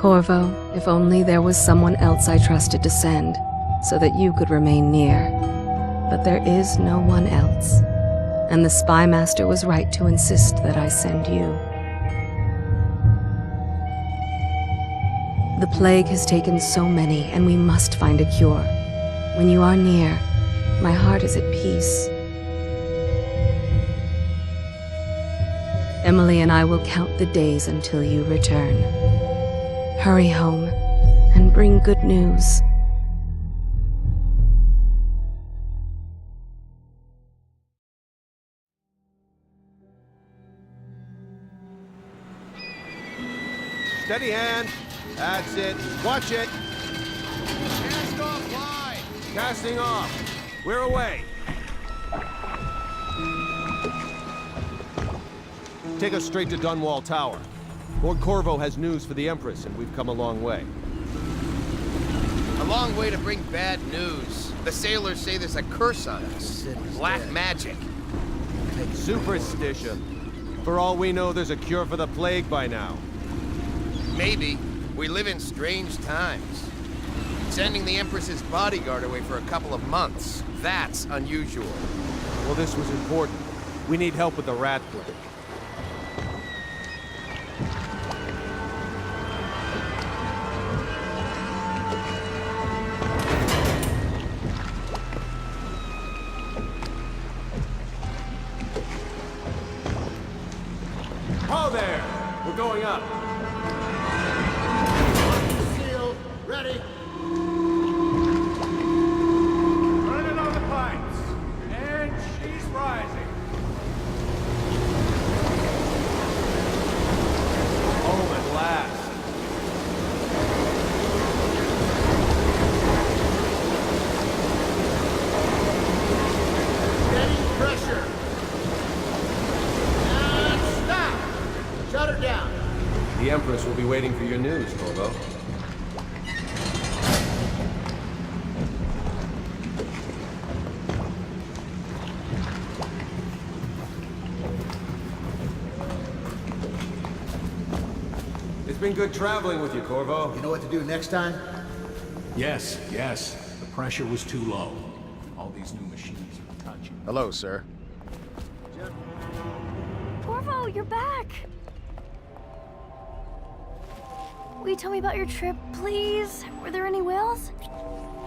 Corvo, if only there was someone else I trusted to send, so that you could remain near. But there is no one else, and the Spy Master was right to insist that I send you. The plague has taken so many, and we must find a cure. When you are near, my heart is at peace. Emily and I will count the days until you return. Hurry home, and bring good news. Steady hand. That's it. Watch it. Cast off line. Casting off. We're away. Take us straight to Dunwall Tower. Lord Corvo has news for the Empress, and we've come a long way. A long way to bring bad news. The sailors say there's a curse on us. Black magic. Superstition. For all we know, there's a cure for the plague by now. Maybe. We live in strange times. Sending the Empress's bodyguard away for a couple of months. That's unusual. Well, this was important. We need help with the rat plague. Ho there! We're going up. Seal, ready. Running on the pipes. And she's rising. Home at last. Steady pressure. And stop. Shut her down. The Empress will be waiting for your news, Corvo. It's been good traveling with you, Corvo. You know what to do next time? Yes, yes. The pressure was too low. All these new machines are touching. Hello, sir. Corvo, you're back! Will you tell me about your trip, please? Were there any whales?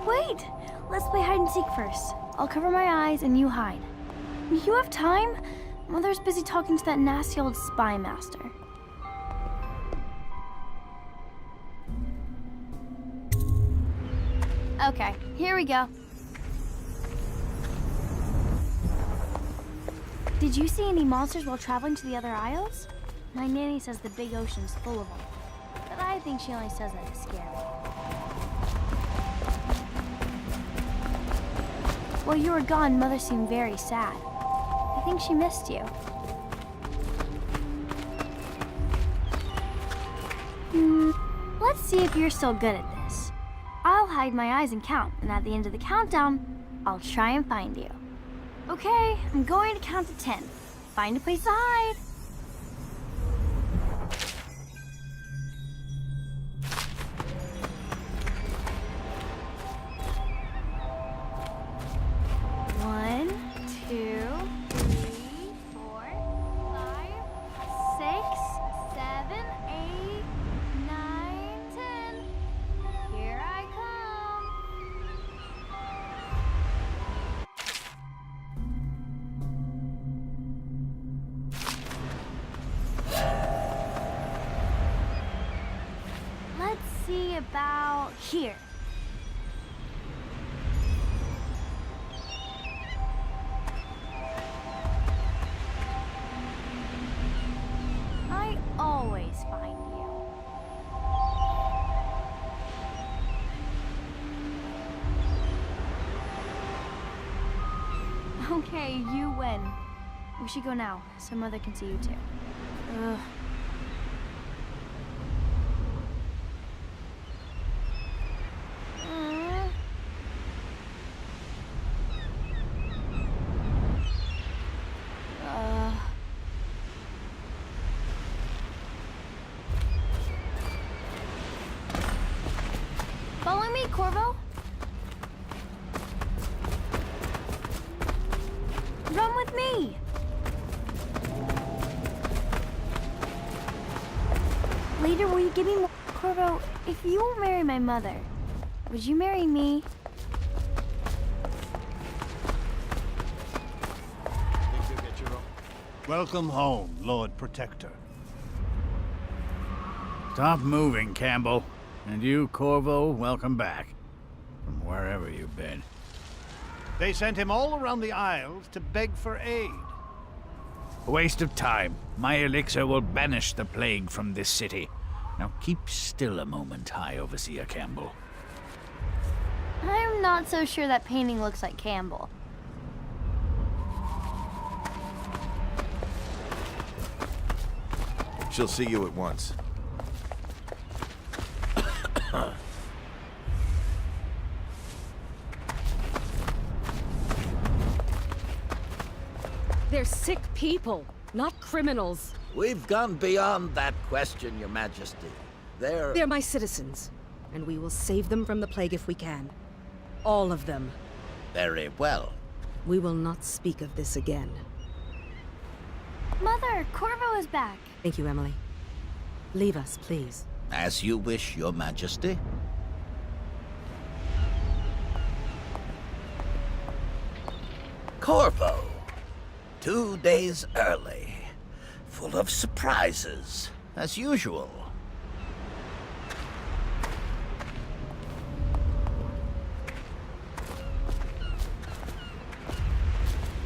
Wait! Let's play hide and seek first. I'll cover my eyes and you hide. You have time? Mother's busy talking to that nasty old spy master. Okay, here we go. Did you see any monsters while traveling to the other isles? My nanny says the big ocean's full of them. But I think she only says that to scare me. While you were gone, Mother seemed very sad. I think she missed you. Let's see if you're still good at this. I'll hide my eyes and count, and at the end of the countdown, I'll try and find you. Okay, I'm going to count to 10. Find a place to hide. One, two, three, 4, 5, 6, 7, 8, 9, 10. Here I come. Let's see about here. I always find you. Okay, you win. We should go now, so Mother can see you too. Ugh. Corvo? Run with me! Later, will you give me more? Corvo, if you will marry my mother, would you marry me? Welcome home, Lord Protector. Stop moving, Campbell. And you, Corvo, welcome back. From wherever you've been. They sent him all around the Isles to beg for aid. A waste of time. My elixir will banish the plague from this city. Now keep still a moment, High Overseer Campbell. I'm not so sure that painting looks like Campbell. She'll see you at once. They're sick people, not criminals. We've gone beyond that question, Your Majesty. They're my citizens, and we will save them from the plague if we can. All of them. Very well. We will not speak of this again. Mother, Corvo is back. Thank you, Emily. Leave us, please. As you wish, Your Majesty. Corvo. 2 days early. Full of surprises, as usual.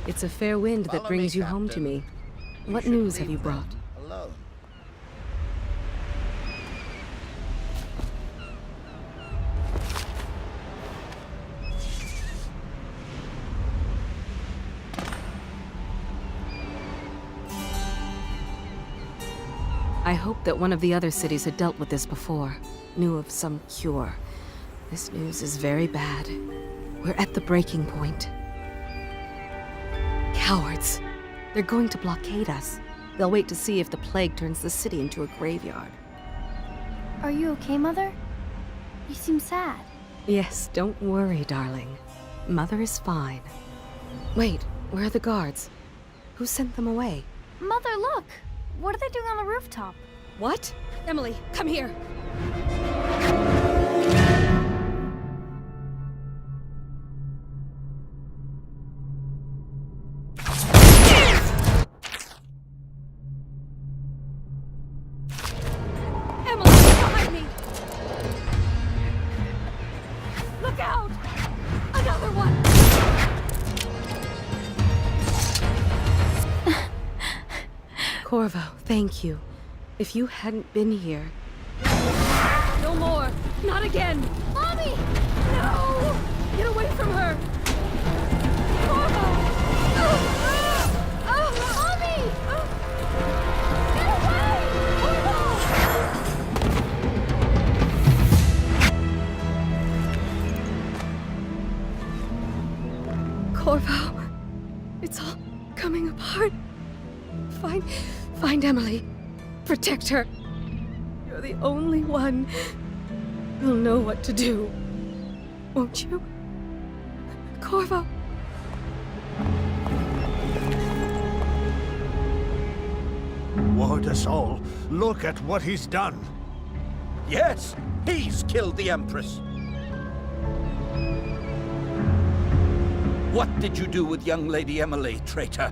It's a fair wind that brings you home to me. What news have you brought? Alone. I hoped that one of the other cities had dealt with this before, knew of some cure. This news is very bad. We're at the breaking point. Cowards. They're going to blockade us. They'll wait to see if the plague turns the city into a graveyard. Are you okay, Mother? You seem sad. Yes, don't worry, darling. Mother is fine. Wait, where are the guards? Who sent them away? Mother, look! What are they doing on the rooftop? What? Emily, come here! Emily, behind me! Look out! Another one! Corvo, thank you. If you hadn't been here... No more! Not again! Mommy! No! Get away from her! Corvo! Mommy! Get away! Corvo! It's all coming apart. Find Emily. Protect her. You're the only one who'll know what to do. Won't you? Corvo. Ward us all. Look at what he's done. Yes, he's killed the Empress. What did you do with young Lady Emily, traitor?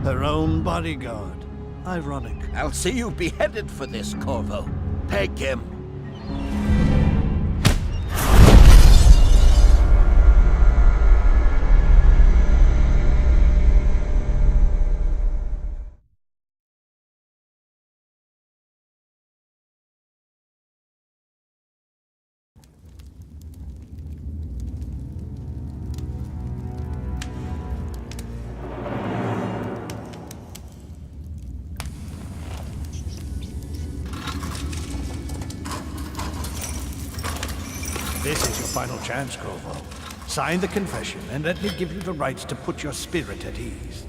Her own bodyguard. Ironic. I'll see you beheaded for this, Corvo. Peg him. This is your final chance, Corvo. Sign the confession, and let me give you the rights to put your spirit at ease.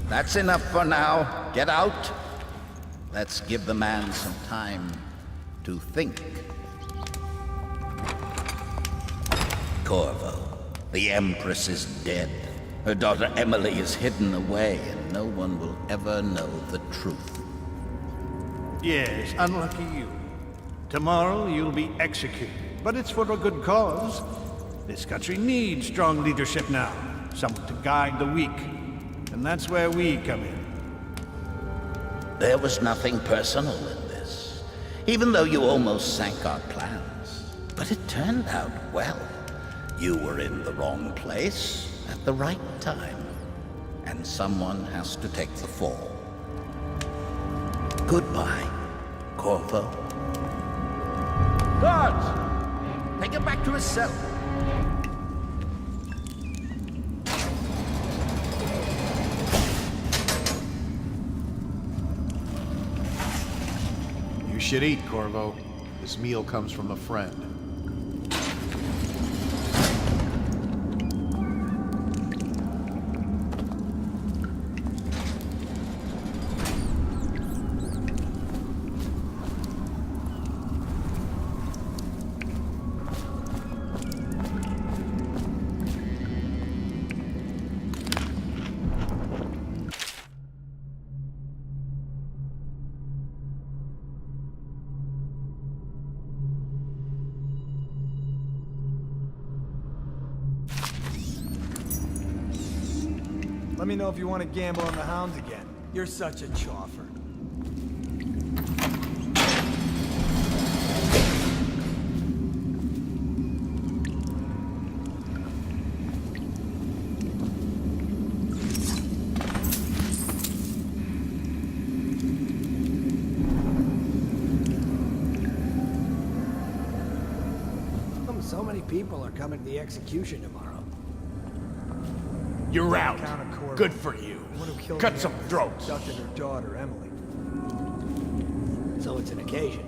That's enough for now. Get out Let's give the man some time to think. Corvo, the Empress is dead. Her daughter Emily is hidden away, and no one will ever know the truth. Yes, unlucky you. Tomorrow you'll be executed, but it's for a good cause. This country needs strong leadership now, someone to guide the weak, and that's where we come in. There was nothing personal in this, even though you almost sank our plans. But it turned out well. You were in the wrong place at the right time, and someone has to take the fall. Goodbye, Corvo. Guards! Take him back to his cell. You should eat, Corvo. This meal comes from a friend. Let me know if you want to gamble on the hounds again. You're such a choffer. So many people are coming to the execution tomorrow. You're out. Good for you. Cut some throats. Abducted her daughter, Emily. So it's an occasion.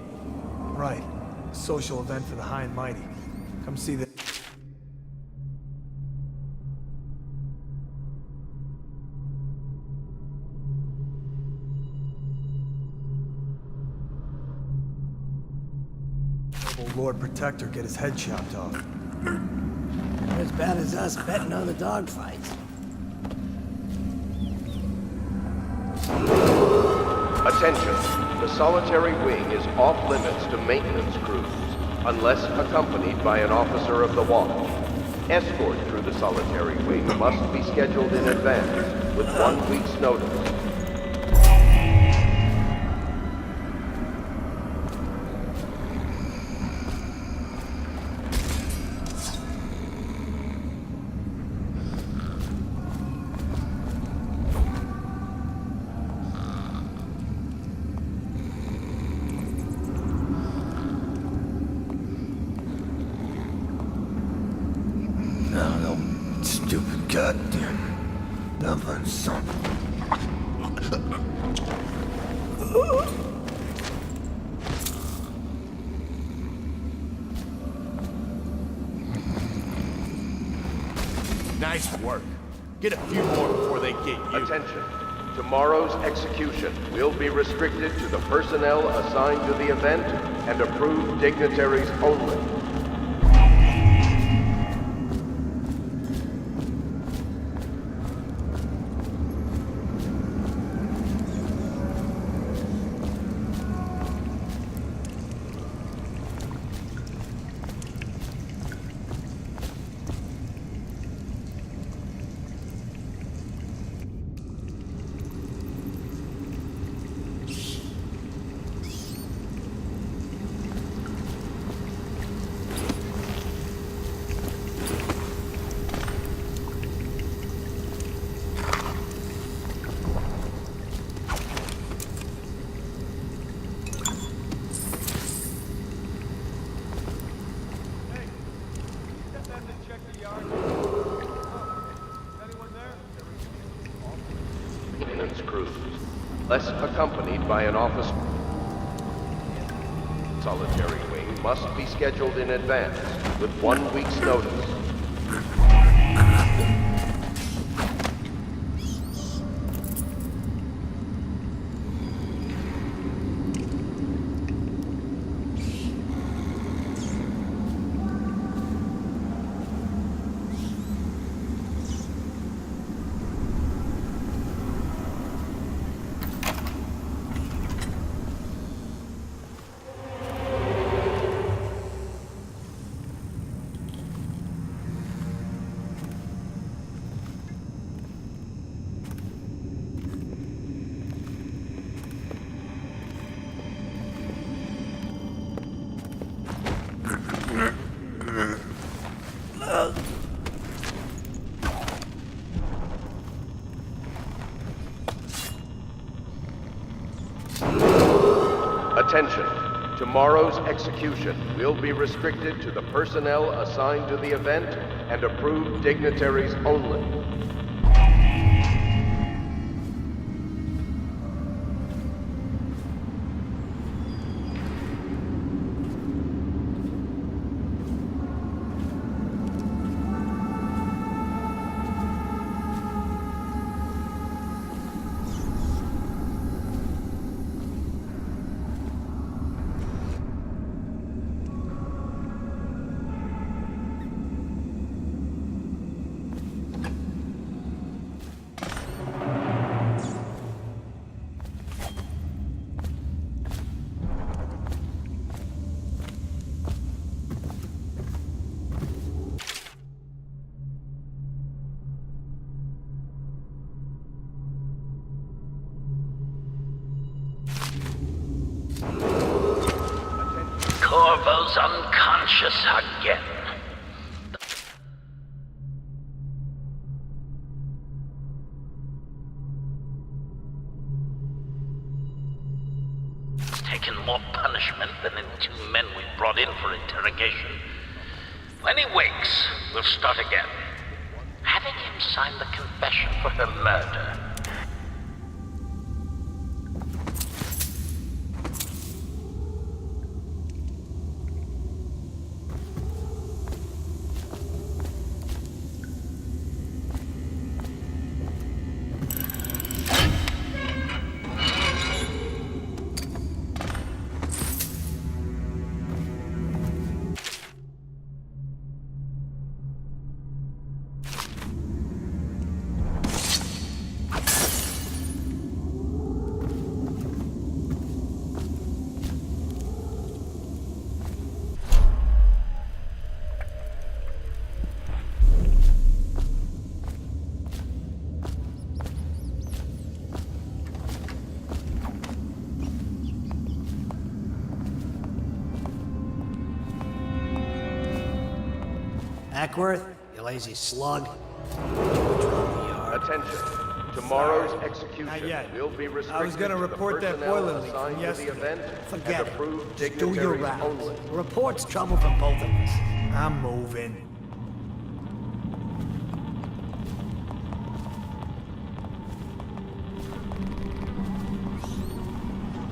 Right. A social event for the high and mighty. Come see the... Lord Protector get his head chopped off. Not as bad as us betting on the dogfights. Attention, the solitary wing is off limits to maintenance crews, unless accompanied by an officer of the watch. Escort through the solitary wing must be scheduled in advance, with 1 week's notice. Stupid goddamn dumb son. Nice work. Get a few more before they get you. Attention. Tomorrow's execution will be restricted to the personnel assigned to the event and approved dignitaries only. Crews, unless accompanied by an officer. Solitary wing must be scheduled in advance, with 1 week's notice. Attention. Tomorrow's execution will be restricted to the personnel assigned to the event and approved dignitaries only. Corvo's unconscious again. Taken more punishment than the 2 men we brought in for interrogation. When he wakes, we'll start again. Having him sign the confession for her murder. Ackworth, you lazy slug. Attention. Tomorrow's execution Not yet. will be restricted I was gonna to the report that personnel boiler leak assigned from to the yesterday. event Forget and it. approved Just do your dignitaries rounds. only. Report's trouble for both of us. I'm moving.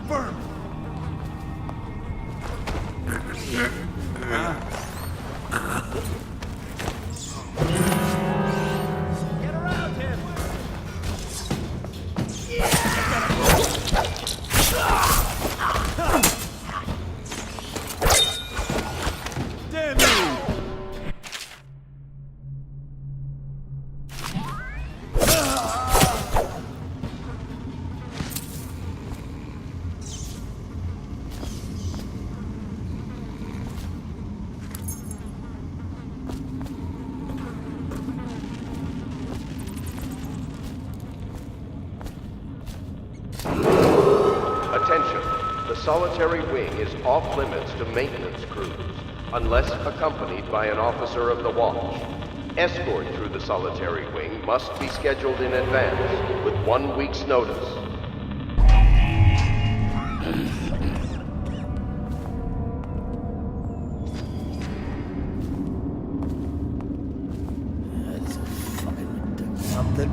Firm. Get around him. Damn you! Attention. The solitary wing is off limits to maintenance crews, unless accompanied by an officer of the watch. Escort through the solitary wing must be scheduled in advance, with 1 week's notice. That's fucking something.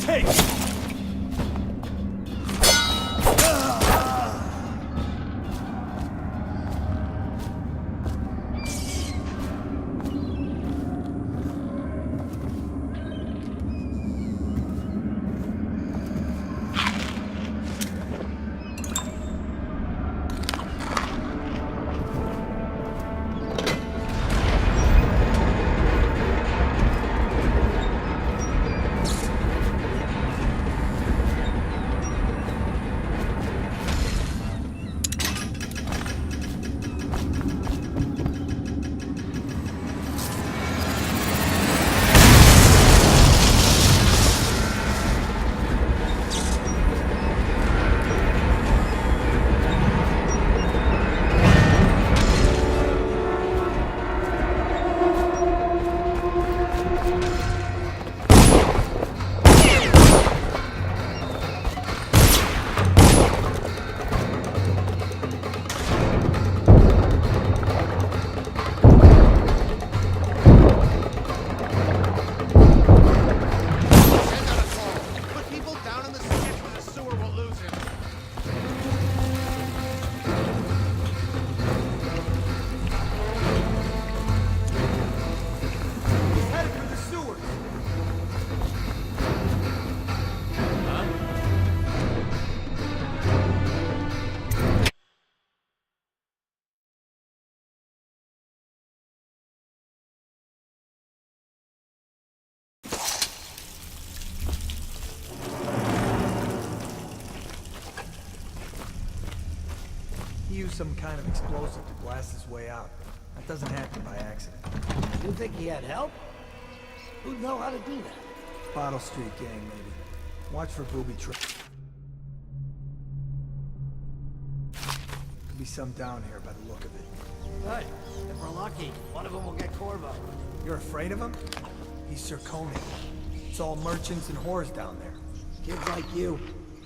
take! He used some kind of explosive to blast his way out. That doesn't happen by accident. You think he had help? Who'd know how to do that? Bottle Street gang, maybe. Watch for booby traps. Could be some down here by the look of it. Good. If we're lucky, one of them will get Corvo. You're afraid of him? He's Zirconia. It's all merchants and whores down there. Kids like you,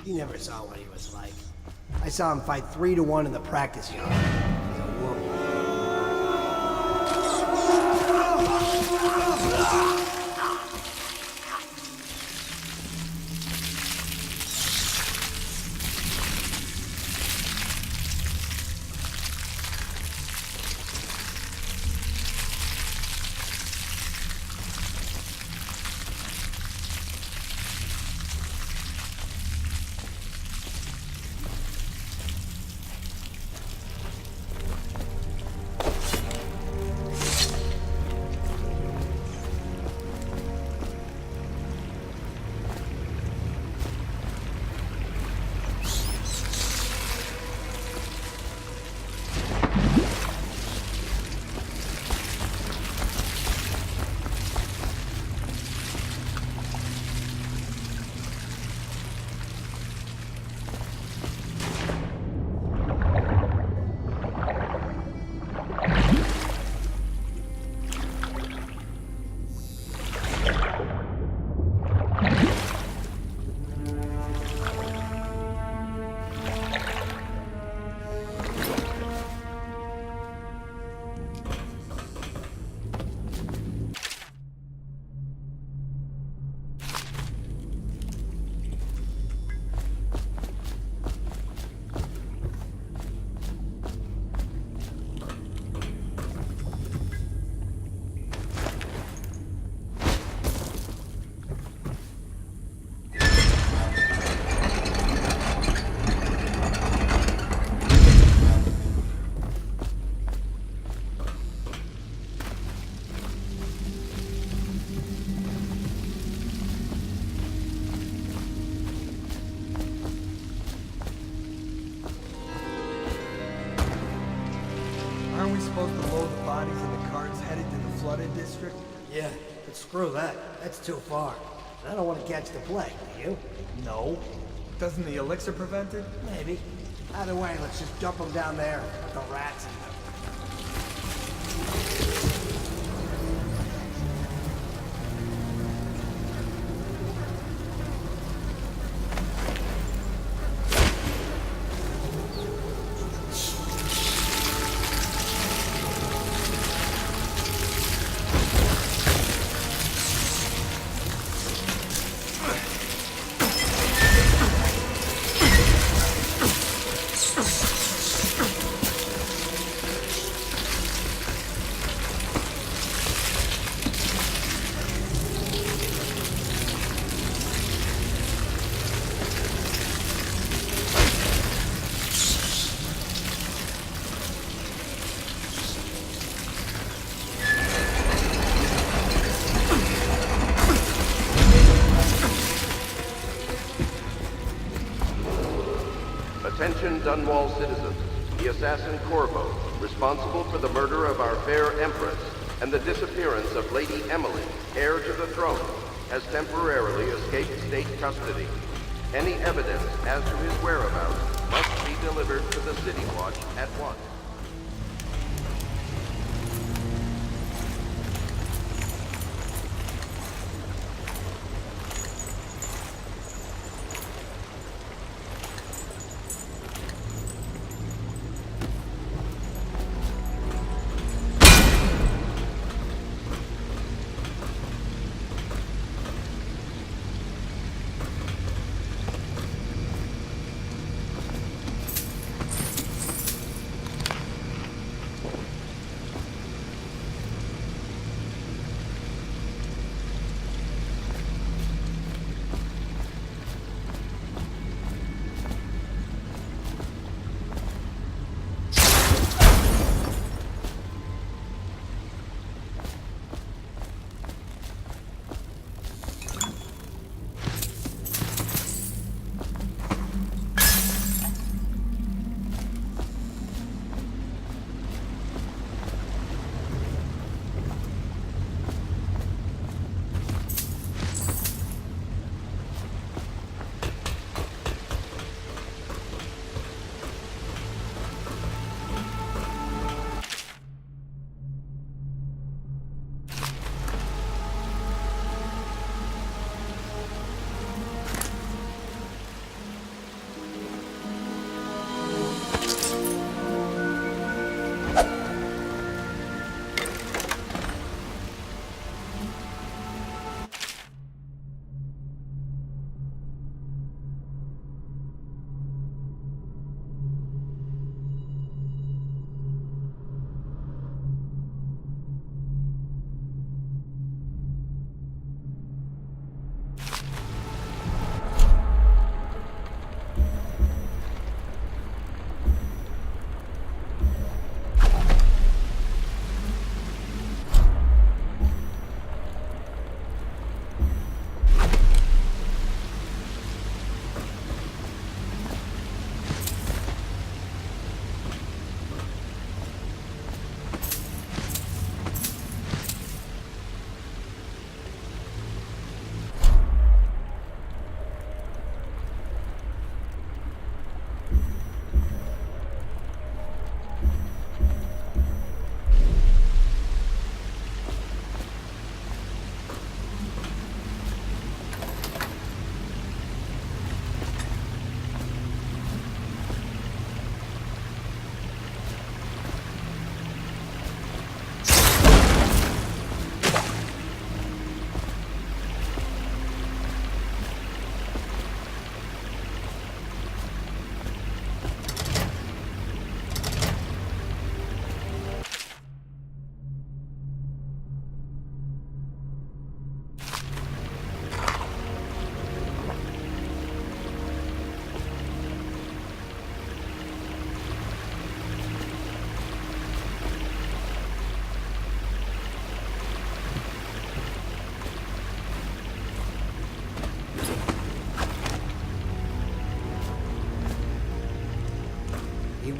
you never saw what he was like. I saw him fight 3-1 in the practice yard. He's a wolf. Aren't we supposed to load the bodies in the carts headed to the flooded district? Yeah, but screw that. That's too far. I don't want to catch the plague, do you? No. Doesn't the elixir prevent it? Maybe. Either way, let's just dump them down there. The rats and Attention Dunwall citizens. The assassin Corvo, responsible for the murder of our fair Empress and the disappearance of Lady Emily, heir to the throne, has temporarily escaped state custody. Any evidence as to his whereabouts must be delivered to the City Watch at once.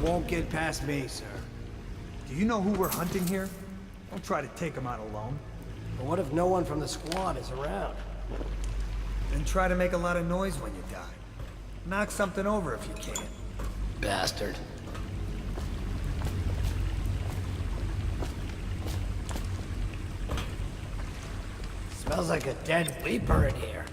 Won't get past me, sir. Do you know who we're hunting here? Don't try to take him out alone. But what if no one from the squad is around? Then try to make a lot of noise when you die. Knock something over if you can. Bastard. Smells like a dead Weeper in here.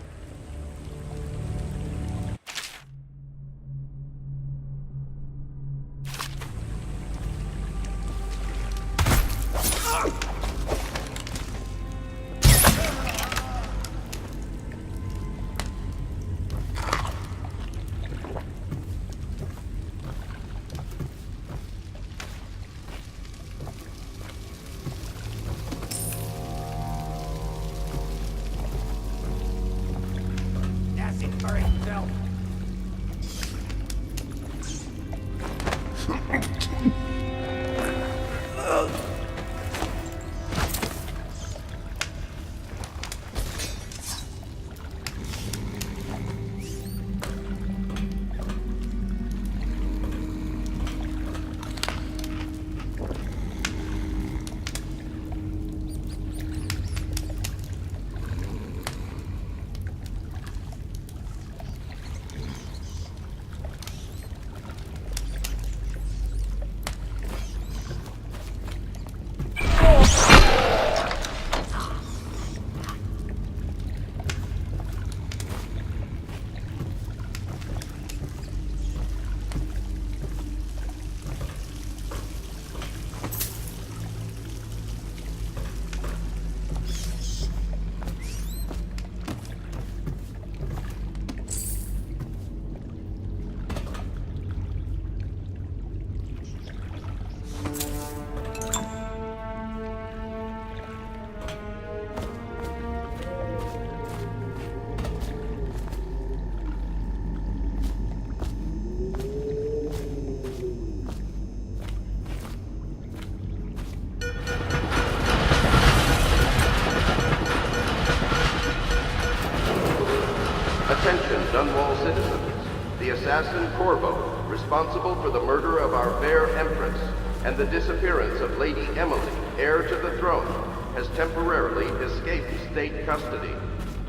Attention, Dunwall citizens. The assassin Corvo, responsible for the murder of our fair Empress and the disappearance of Lady Emily, heir to the throne, has temporarily escaped state custody.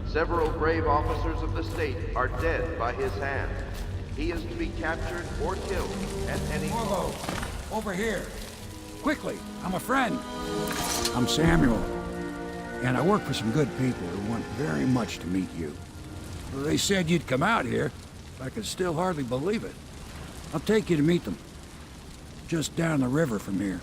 Several brave officers of the state are dead by his hand. He is to be captured or killed at any Corvo, over here. Quickly, I'm a friend. I'm Samuel, and I work for some good people who want very much to meet you. They said you'd come out here. I can still hardly believe it. I'll take you to meet them. Just down the river from here.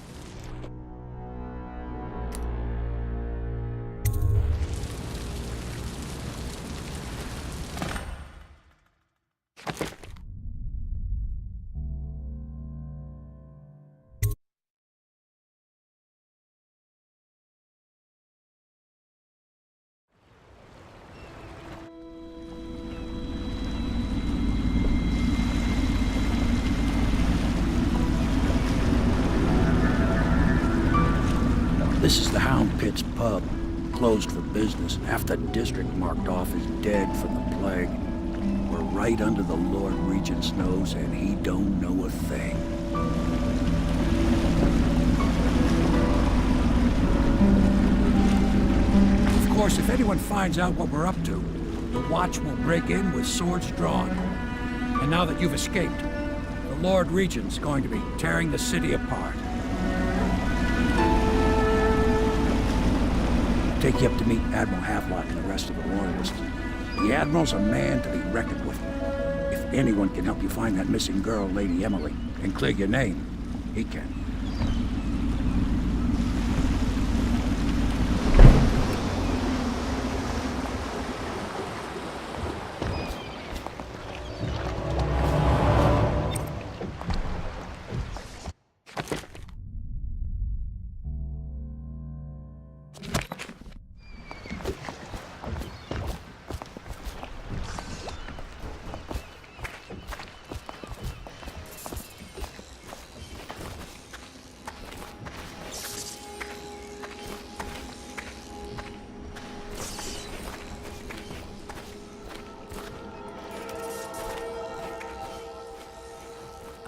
This is the Hound Pit's pub, closed for business. Half the district marked off as dead from the plague. We're right under the Lord Regent's nose, and he don't know a thing. Of course, if anyone finds out what we're up to, the Watch will break in with swords drawn. And now that you've escaped, the Lord Regent's going to be tearing the city apart. Take you up to meet Admiral Havelock and the rest of the Royalists. The Admiral's a man to be reckoned with. If anyone can help you find that missing girl, Lady Emily, and clear your name, he can.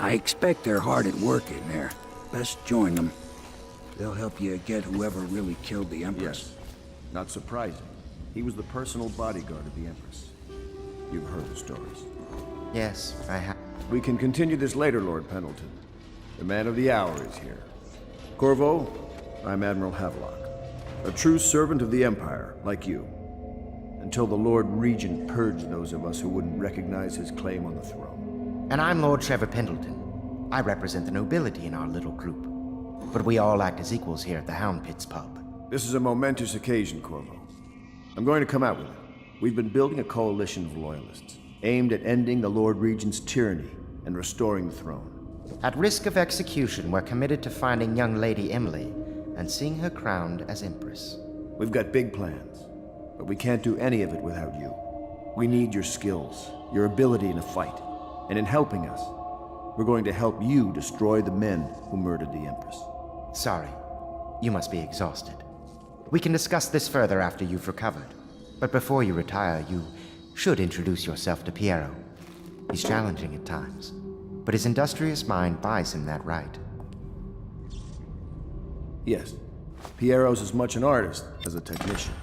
I expect they're hard at work in there. Best join them. They'll help you get whoever really killed the Empress. Yes. Not surprising. He was the personal bodyguard of the Empress. You've heard the stories. Yes, I have. We can continue this later, Lord Pendleton. The man of the hour is here. Corvo, I'm Admiral Havelock. A true servant of the Empire, like you. Until the Lord Regent purged those of us who wouldn't recognize his claim on the throne. And I'm Lord Trevor Pendleton. I represent the nobility in our little group. But we all act as equals here at the Hound Pit's pub. This is a momentous occasion, Corvo. I'm going to come out with it. We've been building a coalition of loyalists, aimed at ending the Lord Regent's tyranny and restoring the throne. At risk of execution, we're committed to finding young Lady Emily and seeing her crowned as Empress. We've got big plans, but we can't do any of it without you. We need your skills, your ability in a fight, and in helping us, we're going to help you destroy the men who murdered the Empress. Sorry, you must be exhausted. We can discuss this further after you've recovered. But before you retire, you should introduce yourself to Piero. He's challenging at times, but his industrious mind buys him that right. Yes, Piero's as much an artist as a technician.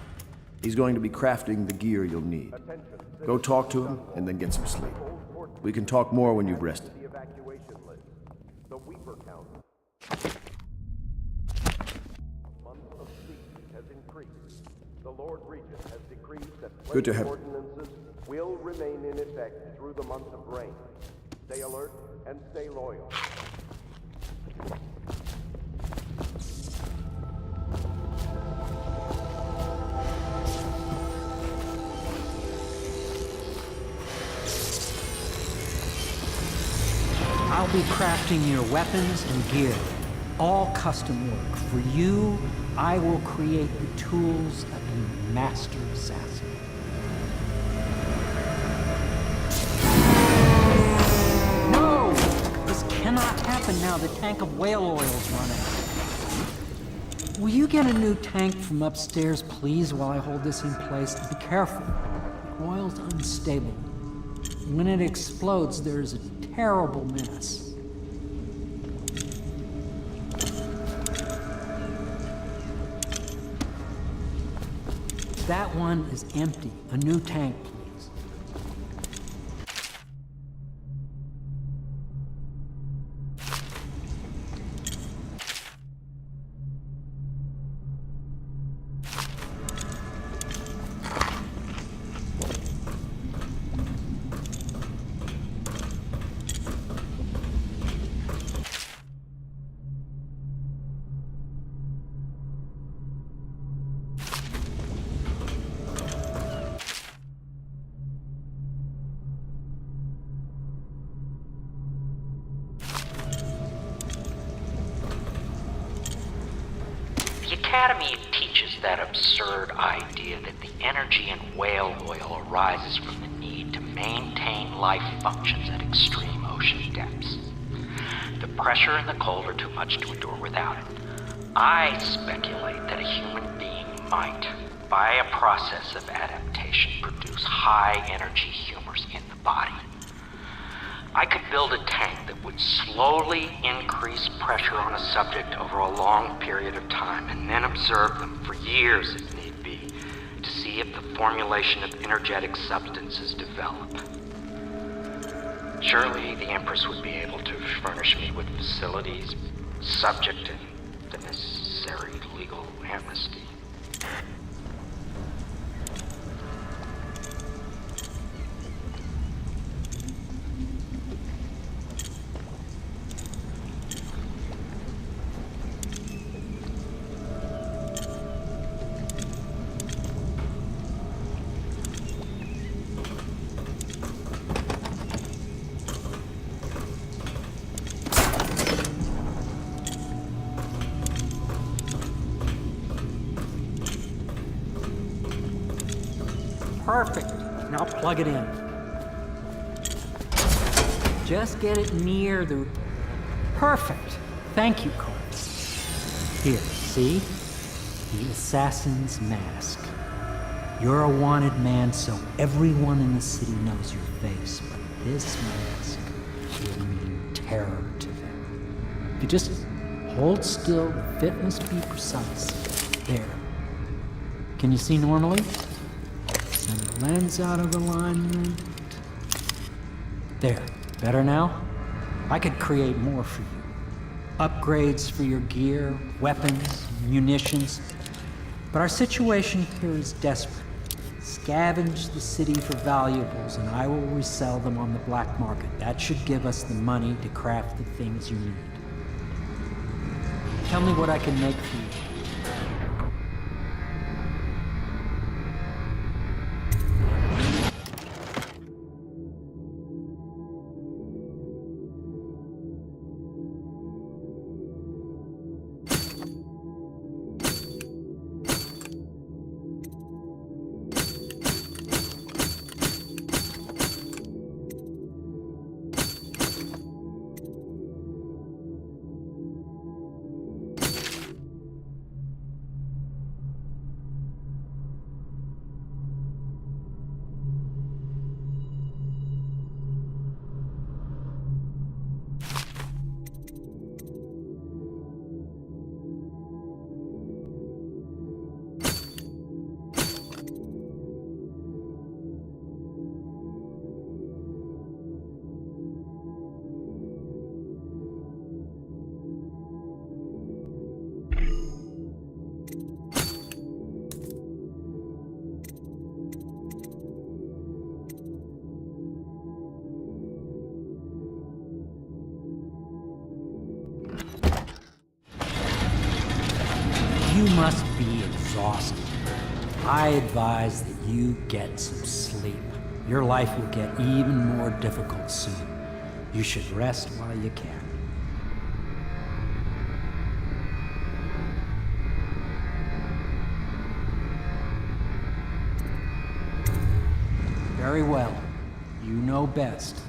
He's going to be crafting the gear you'll need. Go talk to him, and then get some sleep. We can talk more when you've rested. Good to have. Ordinances will remain in effect through the month of rain. Stay alert and stay loyal. I'll be crafting your weapons and gear. All custom work. For you, I will create the tools of a master assassin. No! This cannot happen now. The tank of whale oil's run out. Will you get a new tank from upstairs, please, while I hold this in place? Be careful. The oil's unstable. when it explodes, there's a terrible mess. That one is empty. A new tank, please. The Academy teaches that absurd idea that the energy in whale oil arises from the need to maintain life functions at extreme ocean depths. The pressure and the cold are too much to endure without it. I speculate that a human being might, by a process of adaptation, produce high-energy humors in the body. I could build a tank that would slowly increase pressure on a subject over a long period of time and then observe them for years if need be to see if the formulation of energetic substances develop. Surely the Empress would be able to furnish me with facilities subject to the necessary legal amnesty. Perfect. Now plug it in. Just get it near the... Perfect. Thank you, Carl. Here, see? The assassin's mask. You're a wanted man, so everyone in the city knows your face, but this mask will mean terror to them. If you just hold still, the fit must be precise. There. Can you see normally? Send the lens out of alignment. There. Better now? I could create more for you. Upgrades for your gear, weapons, munitions. But our situation here is desperate. Scavenge the city for valuables and I will resell them on the black market. That should give us the money to craft the things you need. Tell me what I can make for you. You must be exhausted. I advise that you get some sleep. Your life will get even more difficult soon. You should rest while you can. Very well. You know best.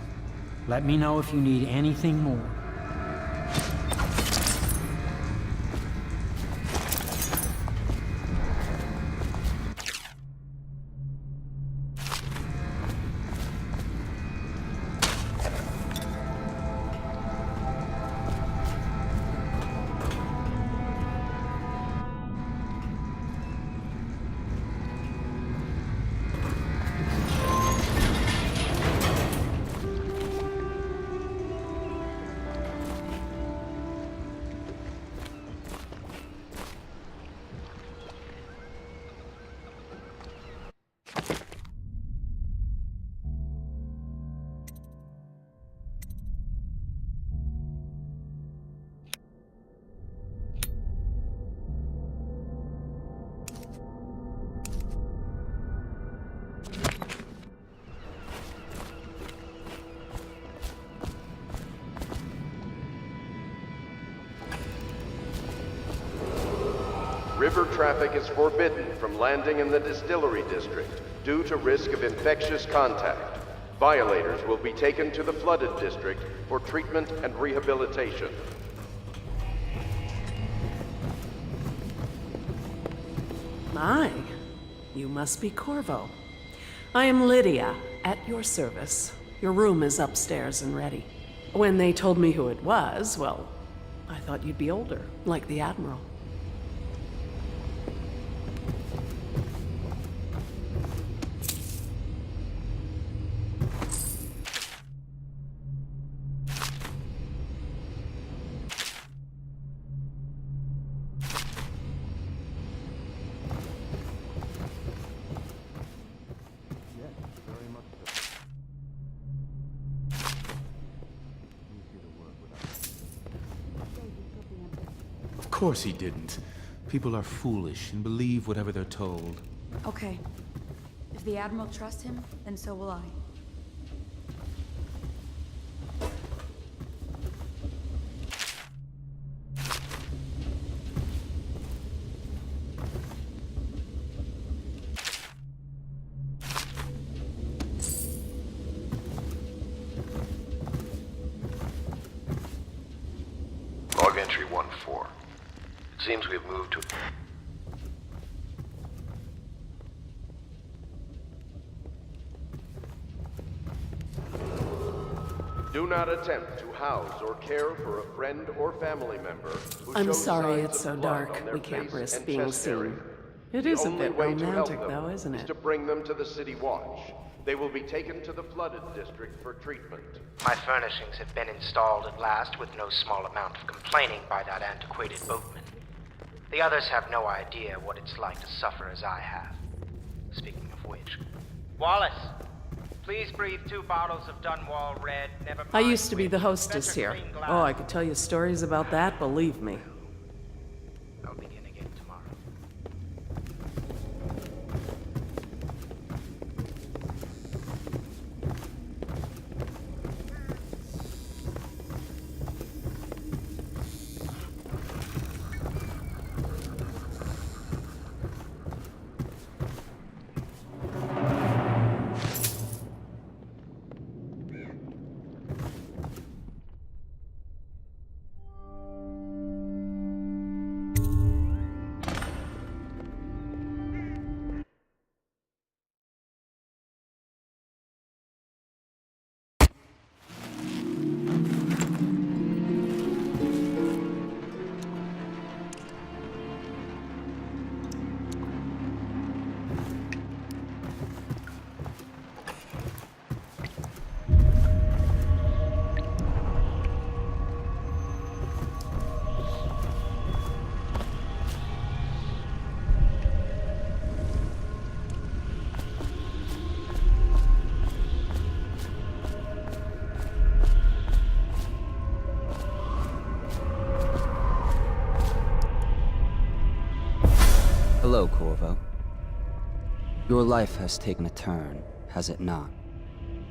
Let me know if you need anything more. River traffic is forbidden from landing in the distillery district due to risk of infectious contact. Violators will be taken to the flooded district for treatment and rehabilitation. My, you must be Corvo. I am Lydia, at your service. Your room is upstairs and ready. When they told me who it was, well, I thought you'd be older, like the Admiral. Of course he didn't. People are foolish and believe whatever they're told. Okay. If the Admiral trusts him, then so will I. Log entry 1-4. It seems we have moved to... Do not attempt to house or care for a friend or family member who I'm shows sorry signs it's of so blood dark. on their We can't face risk and being chest seen. area. It The is a only bit way to help romantic, them though, isn't is it? to bring them to the City Watch. They will be taken to the flooded district for treatment. My furnishings have been installed at last with no small amount of complaining by that antiquated boatman. The others have no idea what it's like to suffer as I have. Speaking of which... Wallace! Please breathe 2 bottles of Dunwall Red, never mind... I used to be the hostess here. Oh, I could tell you stories about that, believe me. I'll begin again tomorrow. Hello, Corvo. Your life has taken a turn, has it not?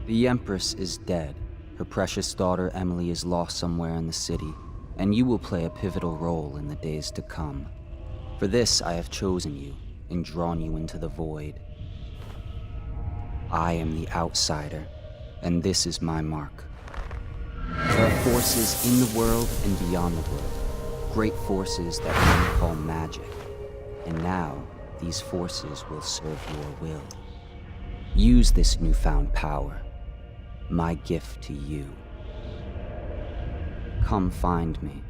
The Empress is dead. Her precious daughter Emily is lost somewhere in the city, and you will play a pivotal role in the days to come. For this, I have chosen you and drawn you into the void. I am the outsider, and this is my mark. There are forces in the world and beyond the world, great forces that men call magic. And now, these forces will serve your will. Use this newfound power, my gift to you. Come find me.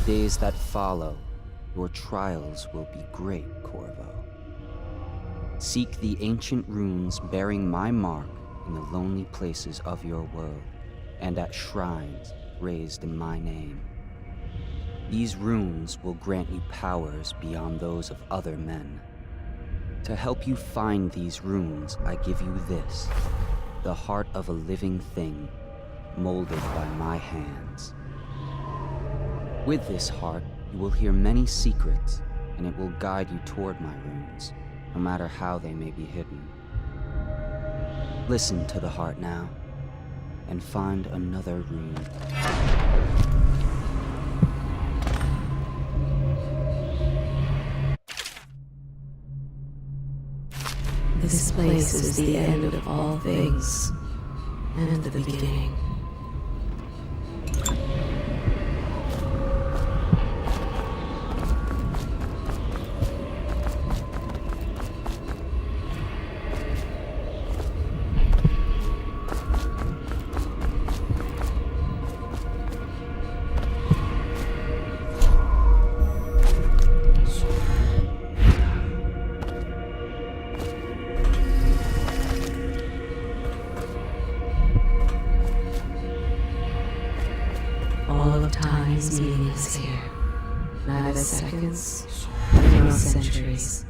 days that follow, your trials will be great, Corvo. Seek the ancient runes bearing my mark in the lonely places of your world, and at shrines raised in my name. These runes will grant you powers beyond those of other men. To help you find these runes, I give you this, the heart of a living thing, molded by my hands. With this heart, you will hear many secrets, and it will guide you toward my runes, no matter how they may be hidden. Listen to the heart now, and find another rune. This place is the end of all things, and the beginning. All of time's meaning is here. Neither seconds nor centuries.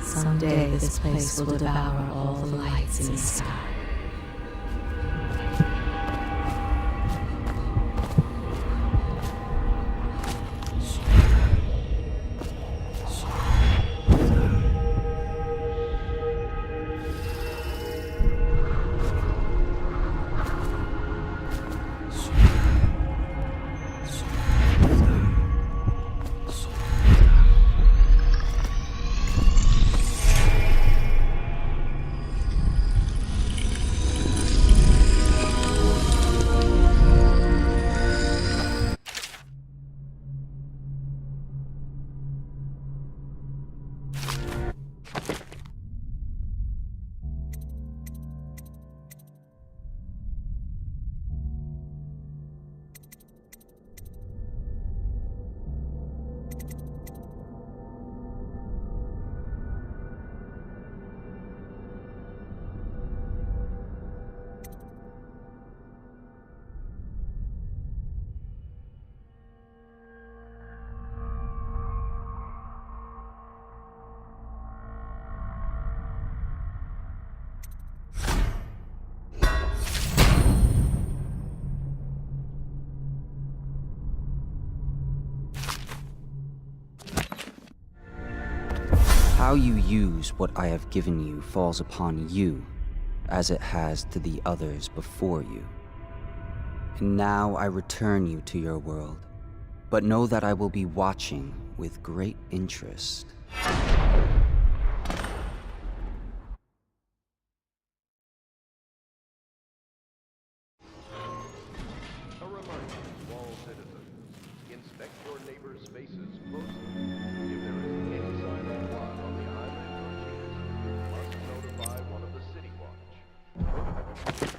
Someday this place will devour all the lights in the sky. How you use what I have given you falls upon you, as it has to the others before you. And now I return you to your world, but know that I will be watching with great interest. A reminder to all citizens, inspect your neighbors' faces closely. If there is any sign of blood on the island or cheese, you must notify one of the City Watch.